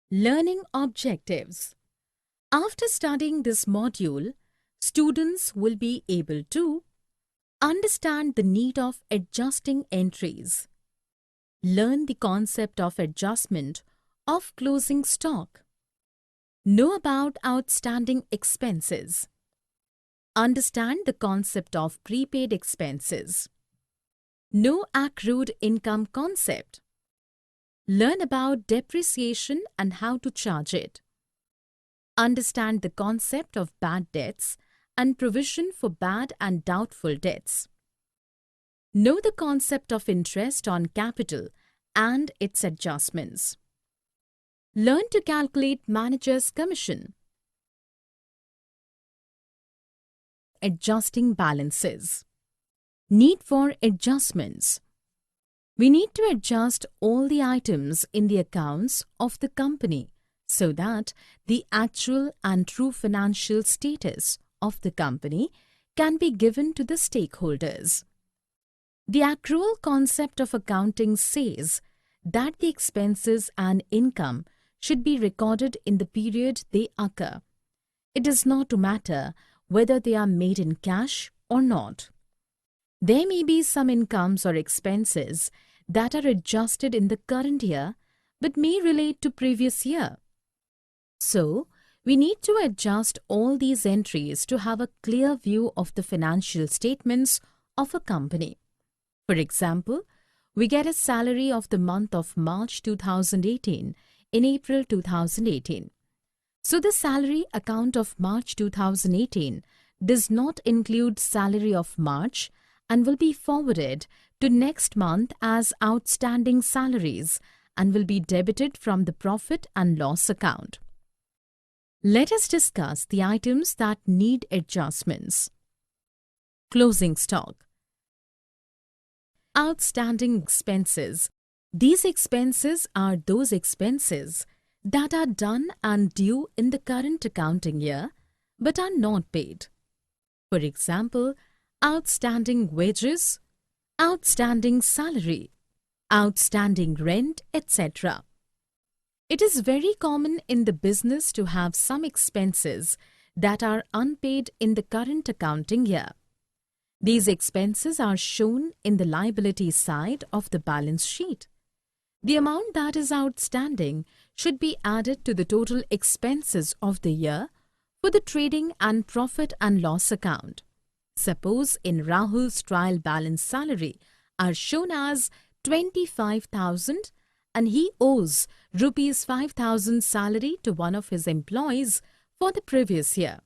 Learning objectives. After studying this module, students will be able to understand the need of adjusting entries, learn the concept of adjustment of closing stock, know about outstanding expenses, understand the concept of prepaid expenses, know accrued income concept, learn about depreciation and how to charge it, understand the concept of bad debts and provision for bad and doubtful debts, know the concept of interest on capital and its adjustments, learn to calculate manager's commission, adjusting balances, need for adjustments. We need to adjust all the items in the accounts of the company so that the actual and true financial status of the company can be given to the stakeholders. The accrual concept of accounting says that the expenses and income should be recorded in the period they occur. It does not matter whether they are made in cash or not. There may be some incomes or expenses that are adjusted in the current year but may relate to previous year. So, we need to adjust all these entries to have a clear view of the financial statements of a company. For example, we get a salary of the month of March 2018 in April 2018. So, the salary account of March 2018 does not include salary of March and will be forwarded to next month as outstanding salaries and will be debited from the profit and loss account. Let us discuss the items that need adjustments. Closing stock. Outstanding expenses. These expenses are those expenses that are done and due in the current accounting year but are not paid. For example, outstanding wages, outstanding salary, outstanding rent, etc. It is very common in the business to have some expenses that are unpaid in the current accounting year. These expenses are shown in the liability side of the balance sheet. The amount that is outstanding should be added to the total expenses of the year for the trading and profit and loss account. Suppose in Rahul's trial balance salary are shown as 25,000 and he owes rupees 5,000 salary to one of his employees for the previous year.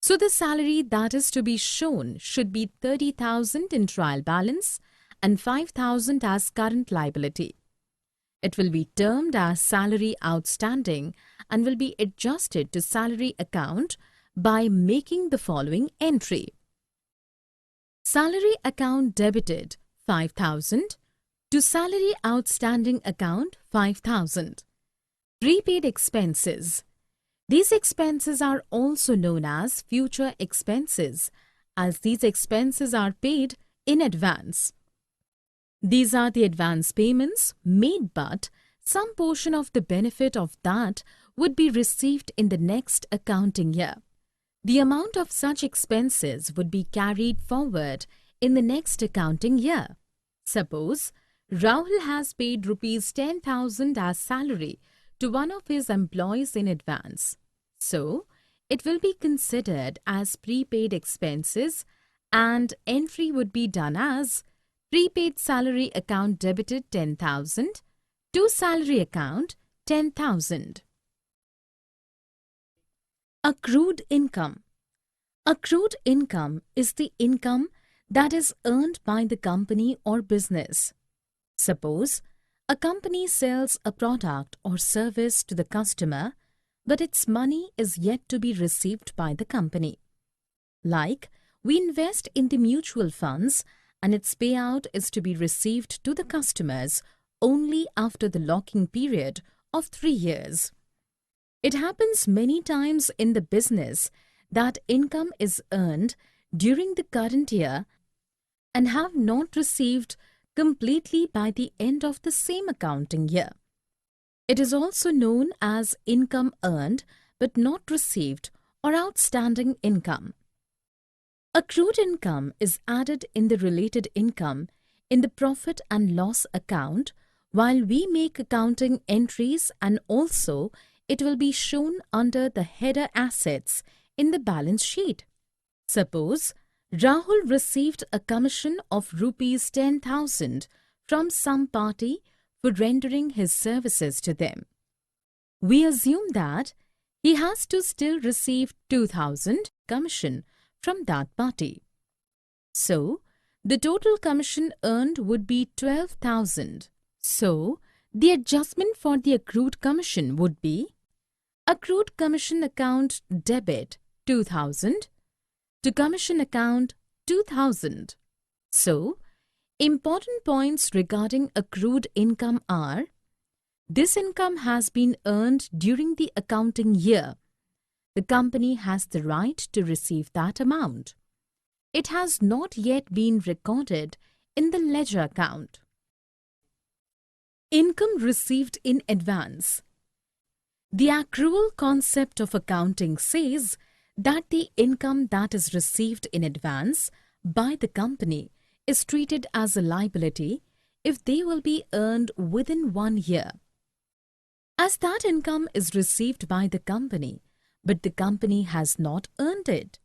So the salary that is to be shown should be 30,000 in trial balance and 5,000 as current liability. It will be termed as salary outstanding and will be adjusted to salary account by making the following entry. Salary account debited 5,000 to salary outstanding account 5,000. Prepaid expenses. These expenses are also known as future expenses as these expenses are paid in advance. These are the advance payments made but some portion of the benefit of that would be received in the next accounting year. The amount of such expenses would be carried forward in the next accounting year. Suppose Rahul has paid rupees 10,000 as salary to one of his employees in advance. So, it will be considered as prepaid expenses and entry would be done as prepaid salary account debited 10,000 to salary account 10,000. Accrued income. Accrued income is the income that is earned by the company or business. Suppose a company sells a product or service to the customer, but its money is yet to be received by the company. Like, we invest in the mutual funds and its payout is to be received to the customers only after the locking period of 3 years. It happens many times in the business that income is earned during the current year and have not received completely by the end of the same accounting year. It is also known as income earned but not received or outstanding income. Accrued income is added in the related income in the profit and loss account while we make accounting entries, and also it will be shown under the header assets in the balance sheet. Suppose Rahul received a commission of rupees 10,000 from some party for rendering his services to them. We assume that he has to still receive 2,000 commission from that party. So, the total commission earned would be 12,000. So, the adjustment for the accrued commission would be accrued commission account debit 2,000 to commission account 2,000. So, important points regarding accrued income are: this income has been earned during the accounting year. The company has the right to receive that amount. It has not yet been recorded in the ledger account. Income received in advance. The accrual concept of accounting says that the income that is received in advance by the company is treated as a liability if they will be earned within 1 year. As that income is received by the company, but the company has not earned it.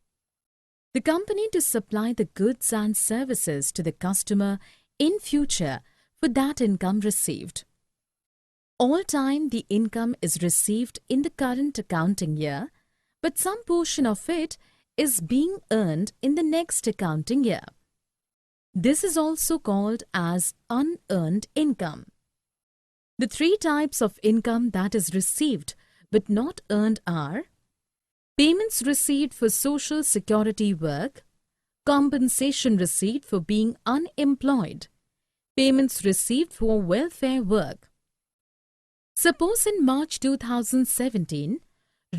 The company to supply the goods and services to the customer in future for that income received. All time the income is received in the current accounting year, but some portion of it is being earned in the next accounting year. This is also called as unearned income. The 3 types of income that is received but not earned are: payments received for social security work, compensation received for being unemployed, payments received for welfare work. Suppose in March 2017,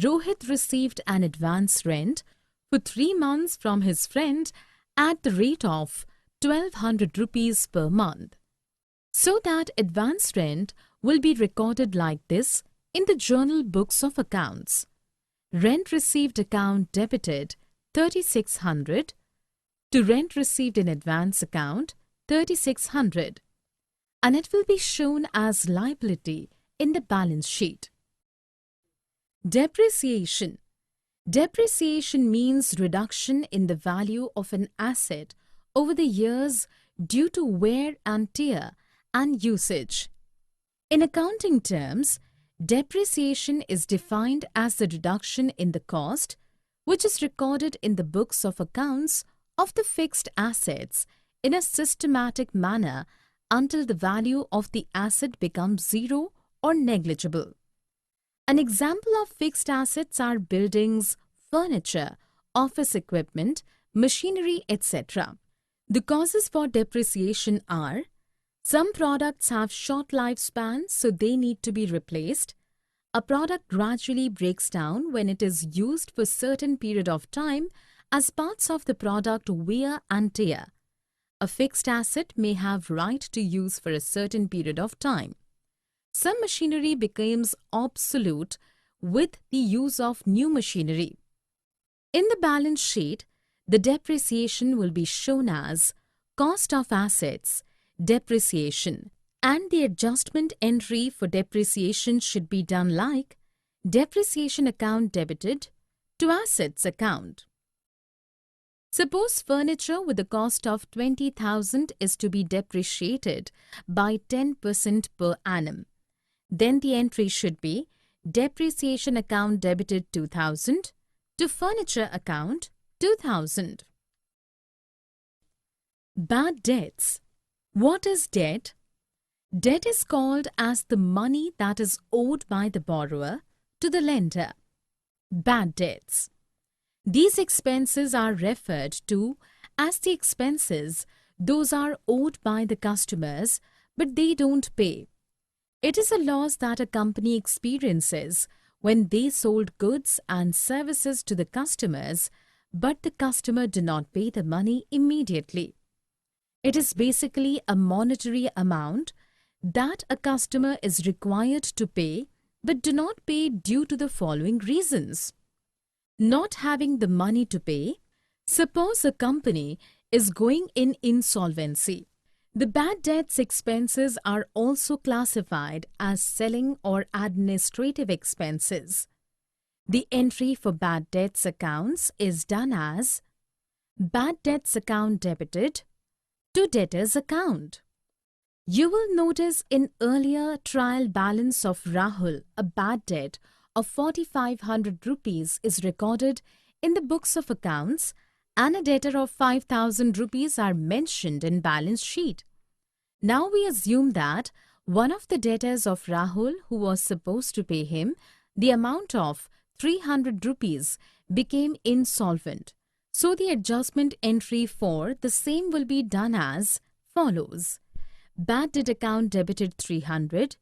Rohit received an advance rent for 3 months from his friend at the rate of 1,200 rupees per month. So that advance rent will be recorded like this in the journal books of accounts. Rent received account debited 3,600 to rent received in advance account 3,600, and it will be shown as liability in the balance sheet. Depreciation. Depreciation means reduction in the value of an asset over the years due to wear and tear and usage. In accounting terms, depreciation is defined as the reduction in the cost which is recorded in the books of accounts of the fixed assets in a systematic manner until the value of the asset becomes zero or negligible. An example of fixed assets are buildings, furniture, office equipment, machinery, etc. The causes for depreciation are: some products have short lifespan, so they need to be replaced. A product gradually breaks down when it is used for a certain period of time as parts of the product wear and tear. A fixed asset may have right to use for a certain period of time. Some machinery becomes obsolete with the use of new machinery. In the balance sheet, the depreciation will be shown as cost of assets, depreciation, and the adjustment entry for depreciation should be done like depreciation account debited to assets account. Suppose furniture with a cost of 20,000 is to be depreciated by 10% per annum. Then the entry should be depreciation account debited 2,000 to furniture account 2,000. Bad debts. What is debt? Debt is called as the money that is owed by the borrower to the lender. Bad debts. These expenses are referred to as the expenses those are owed by the customers but they don't pay. It is a loss that a company experiences when they sold goods and services to the customers but the customer did not pay the money immediately. It is basically a monetary amount that a customer is required to pay but do not pay due to the following reasons. Not having the money to pay. Suppose a company is going in insolvency. The bad debts expenses are also classified as selling or administrative expenses. The entry for bad debts accounts is done as bad debts account debited to debtors account. You will notice in earlier trial balance of Rahul, a bad debt of 4,500 rupees is recorded in the books of accounts and a debtor of 5,000 rupees are mentioned in balance sheet. Now we assume that one of the debtors of Rahul who was supposed to pay him the amount of 300 rupees became insolvent. So the adjustment entry for the same will be done as follows. Bad debt account debited 300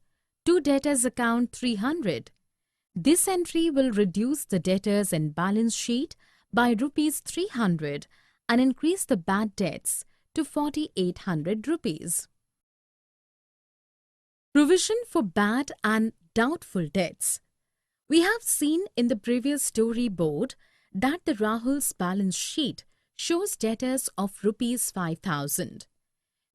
to debtors account 300. This entry will reduce the debtors in balance sheet by rupees 300 and increase the bad debts to 4,800 rupees. Provision for bad and doubtful debts. We have seen in the previous storyboard that the Rahul's balance sheet shows debtors of rupees 5,000.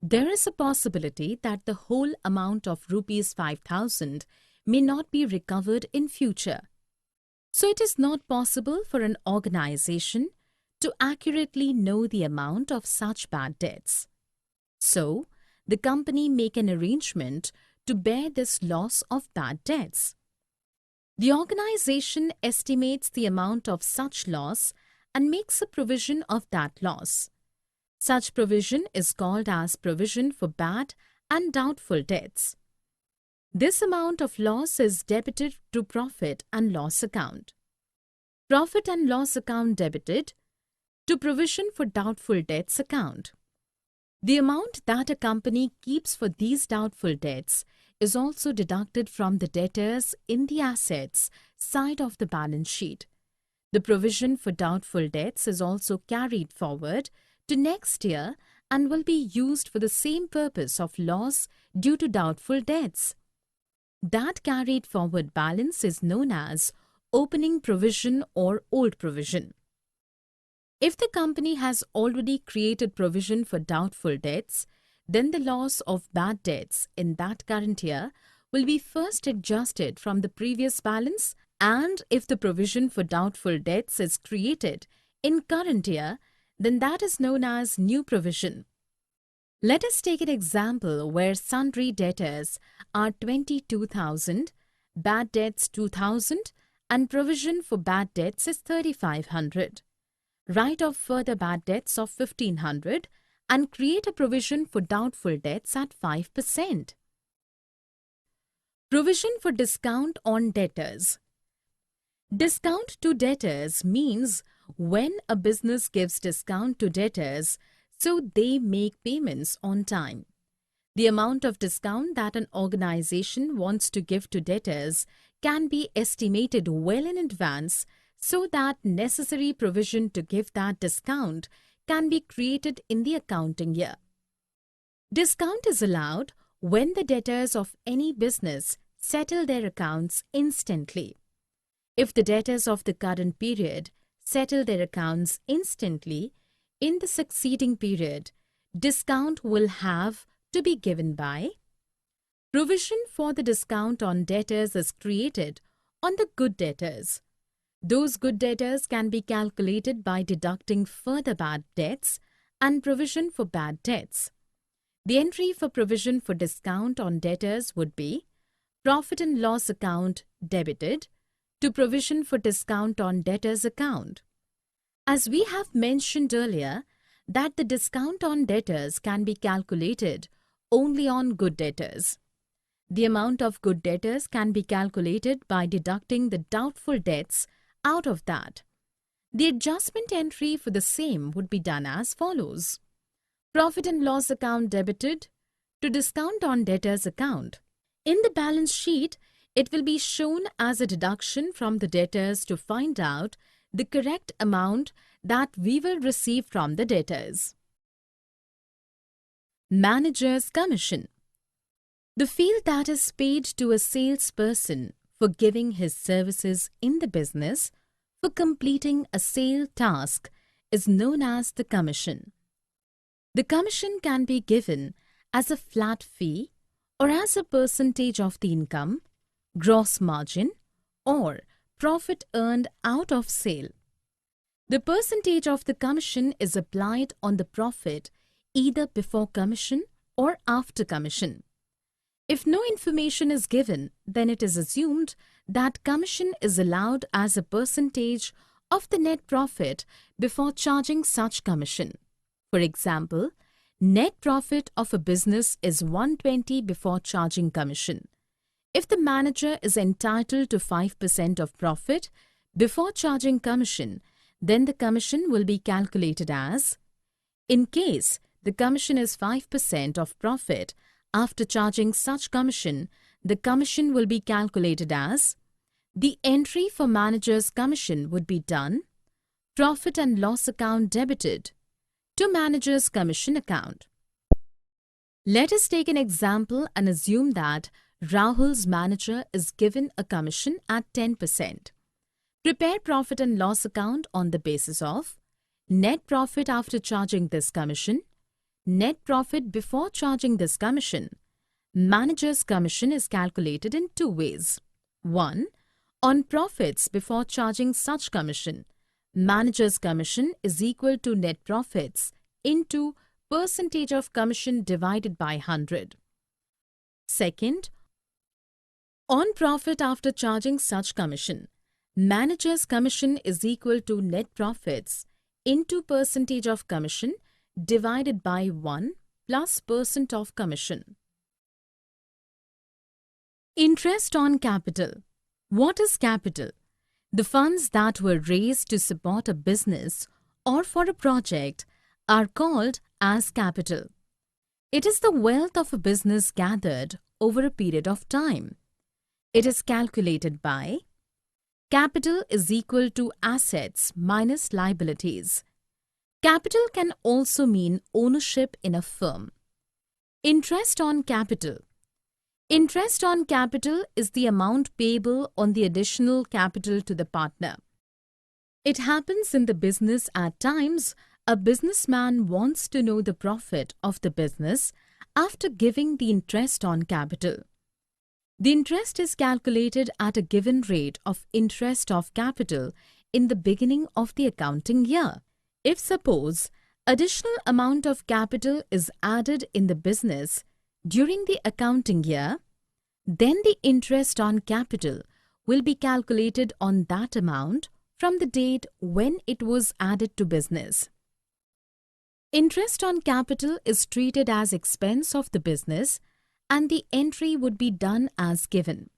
There is a possibility that the whole amount of rupees 5,000 may not be recovered in future. So it is not possible for an organization to accurately know the amount of such bad debts. So, the company make an arrangement to bear this loss of bad debts. The organization estimates the amount of such loss and makes a provision of that loss. Such provision is called as provision for bad and doubtful debts. This amount of loss is debited to profit and loss account. Profit and loss account debited to provision for doubtful debts account. The amount that a company keeps for these doubtful debts is also deducted from the debtors in the assets side of the balance sheet. The provision for doubtful debts is also carried forward to next year and will be used for the same purpose of loss due to doubtful debts. That carried forward balance is known as opening provision or old provision. If the company has already created provision for doubtful debts, then the loss of bad debts in that current year will be first adjusted from the previous balance, and if the provision for doubtful debts is created in current year, then that is known as new provision. Let us take an example where sundry debtors are 22,000, bad debts 2,000 and provision for bad debts is 3,500. Write off further bad debts of 1,500 and create a provision for doubtful debts at 5%. Provision for discount on debtors. Discount to debtors means when a business gives discount to debtors so they make payments on time. The amount of discount that an organization wants to give to debtors can be estimated well in advance so that necessary provision to give that discount can be created in the accounting year. Discount is allowed when the debtors of any business settle their accounts instantly. If the debtors of the current period settle their accounts instantly, in the succeeding period, discount will have to be given by provision for the discount on debtors is created on the good debtors. Those good debtors can be calculated by deducting further bad debts and provision for bad debts. The entry for provision for discount on debtors would be profit and loss account debited to provision for discount on debtors account. As we have mentioned earlier, that the discount on debtors can be calculated only on good debtors. The amount of good debtors can be calculated by deducting the doubtful debts out of that. The adjustment entry for the same would be done as follows. Profit and loss account debited to discount on debtors account. In the balance sheet, it will be shown as a deduction from the debtors to find out the correct amount that we will receive from the debtors. Manager's commission. The fee that is paid to a salesperson for giving his services in the business for completing a sale task is known as the commission. The commission can be given as a flat fee or as a percentage of the income, gross margin, or profit earned out of sale. The percentage of the commission is applied on the profit either before commission or after commission. If no information is given, then it is assumed that commission is allowed as a percentage of the net profit before charging such commission. For example, net profit of a business is 120 before charging commission. If the manager is entitled to 5% of profit before charging commission, then the commission will be calculated as, in case the commission is 5% of profit, after charging such commission, the commission will be calculated as, the entry for manager's commission would be done, profit and loss account debited, to manager's commission account. Let us take an example and assume that Rahul's manager is given a commission at 10%. Prepare profit and loss account on the basis of net profit after charging this commission, net profit before charging this commission. Manager's commission is calculated in two ways. 1. On profits before charging such commission, manager's commission is equal to net profits into percentage of commission divided by 100. Second, on profit after charging such commission, manager's commission is equal to net profits into percentage of commission divided by 1 plus percent of commission. Interest on capital. What is capital? The funds that were raised to support a business or for a project are called as capital. It is the wealth of a business gathered over a period of time. It is calculated by capital is equal to assets minus liabilities. Capital can also mean ownership in a firm. Interest on capital. Interest on capital is the amount payable on the additional capital to the partner. It happens in the business at times a businessman wants to know the profit of the business after giving the interest on capital. The interest is calculated at a given rate of interest of capital in the beginning of the accounting year. If suppose additional amount of capital is added in the business during the accounting year, then the interest on capital will be calculated on that amount from the date when it was added to business. Interest on capital is treated as expense of the business and the entry would be done as given.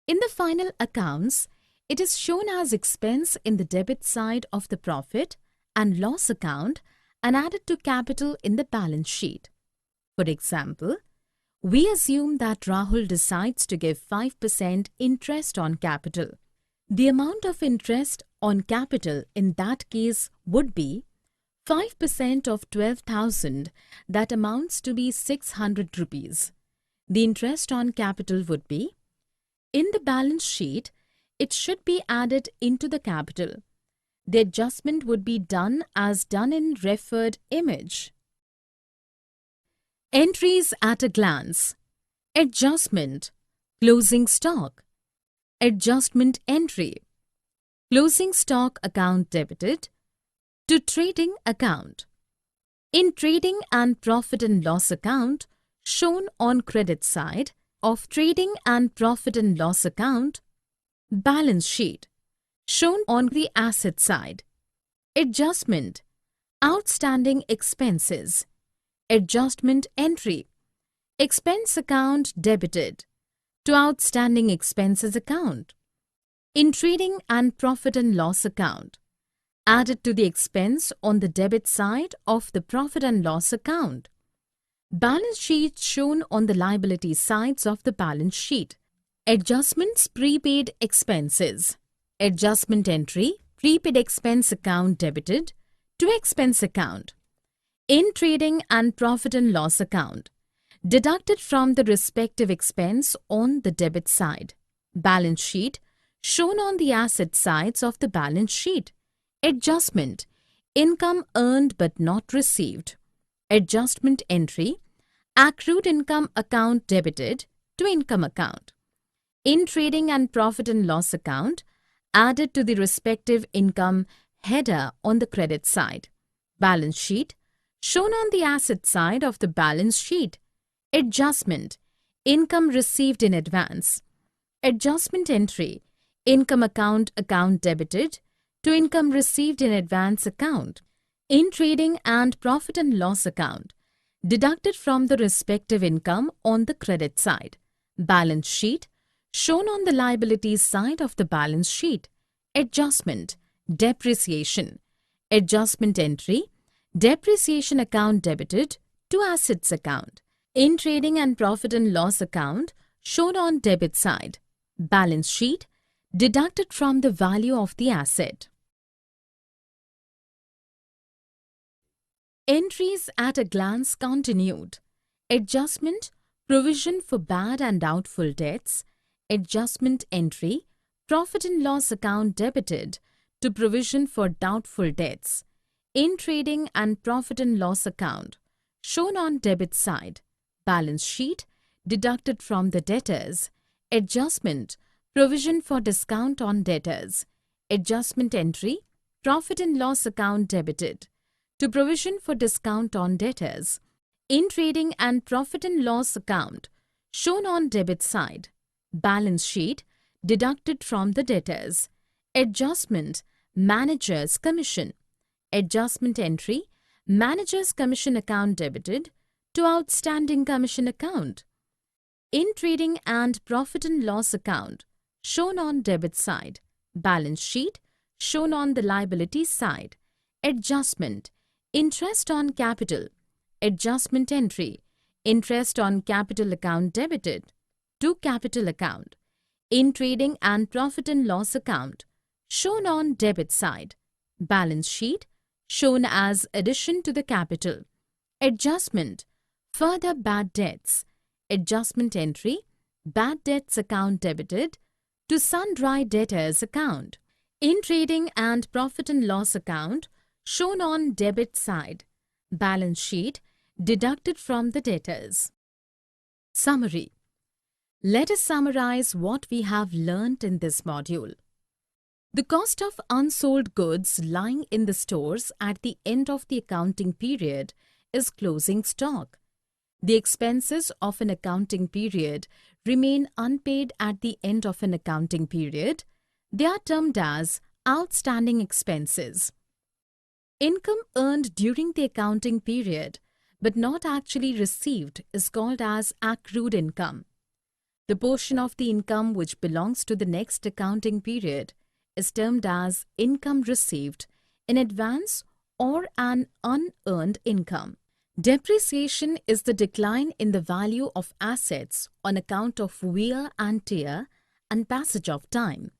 In the final accounts, it is shown as expense in the debit side of the profit and loss account and added to capital in the balance sheet. For example, we assume that Rahul decides to give 5% interest on capital. The amount of interest on capital in that case would be 5% of 12,000, that amounts to be 600 rupees. The interest on capital would be, in the balance sheet, it should be added into the capital. The adjustment would be done as done in referred image. Entries at a glance. Adjustment. Closing stock. Adjustment entry. Closing stock account debited to trading account. In trading and profit and loss account shown on credit side of trading and profit and loss account, balance sheet shown on the asset side. Adjustment. Outstanding expenses. Adjustment entry. Expense account debited to outstanding expenses account. In trading and profit and loss account, added to the expense on the debit side of the profit and loss account. Balance sheet shown on the liability sides of the balance sheet. Adjustments prepaid expenses. Adjustment entry, prepaid expense account debited to expense account. In trading and profit and loss account, deducted from the respective expense on the debit side. Balance sheet shown on the asset sides of the balance sheet. Adjustment, income earned but not received. Adjustment entry, accrued income account debited to income account. In trading and profit and loss account, added to the respective income header on the credit side. Balance sheet shown on the asset side of the balance sheet. Adjustment, income received in advance. Adjustment entry, income account debited to income received in advance account. In trading and profit and loss account, deducted from the respective income on the credit side. Balance sheet shown on the liabilities side of the balance sheet. Adjustment, depreciation. Adjustment entry, depreciation account debited to assets account. In trading and profit and loss account shown on debit side. Balance sheet deducted from the value of the asset. Entries at a glance continued. Adjustment, provision for bad and doubtful debts. Adjustment entry, profit and loss account debited to provision for doubtful debts. In trading and profit and loss account shown on debit side. Balance sheet deducted from the debtors. Adjustment, provision for discount on debtors. Adjustment entry, profit and loss account debited to provision for discount on debtors. In trading and profit and loss account shown on debit side. Balance sheet deducted from the debtors. Adjustment, manager's commission. Adjustment entry, manager's commission account debited to outstanding commission account. In trading and profit and loss account shown on debit side. Balance sheet shown on the liability side. Adjustment, interest on capital. Adjustment entry, interest on capital account debited to capital account. In trading and profit and loss account shown on debit side. Balance sheet shown as addition to the capital. Adjustment, further bad debts. Adjustment entry, bad debts account debited to sundry debtors account. In trading and profit and loss account shown on debit side. Balance sheet deducted from the debtors. Summary. Let us summarize what we have learnt in this module. The cost of unsold goods lying in the stores at the end of the accounting period is closing stock. The expenses of an accounting period remain unpaid at the end of an accounting period. They are termed as outstanding expenses. Income earned during the accounting period but not actually received is called as accrued income. The portion of the income which belongs to the next accounting period is termed as income received in advance or an unearned income. Depreciation is the decline in the value of assets on account of wear and tear and passage of time.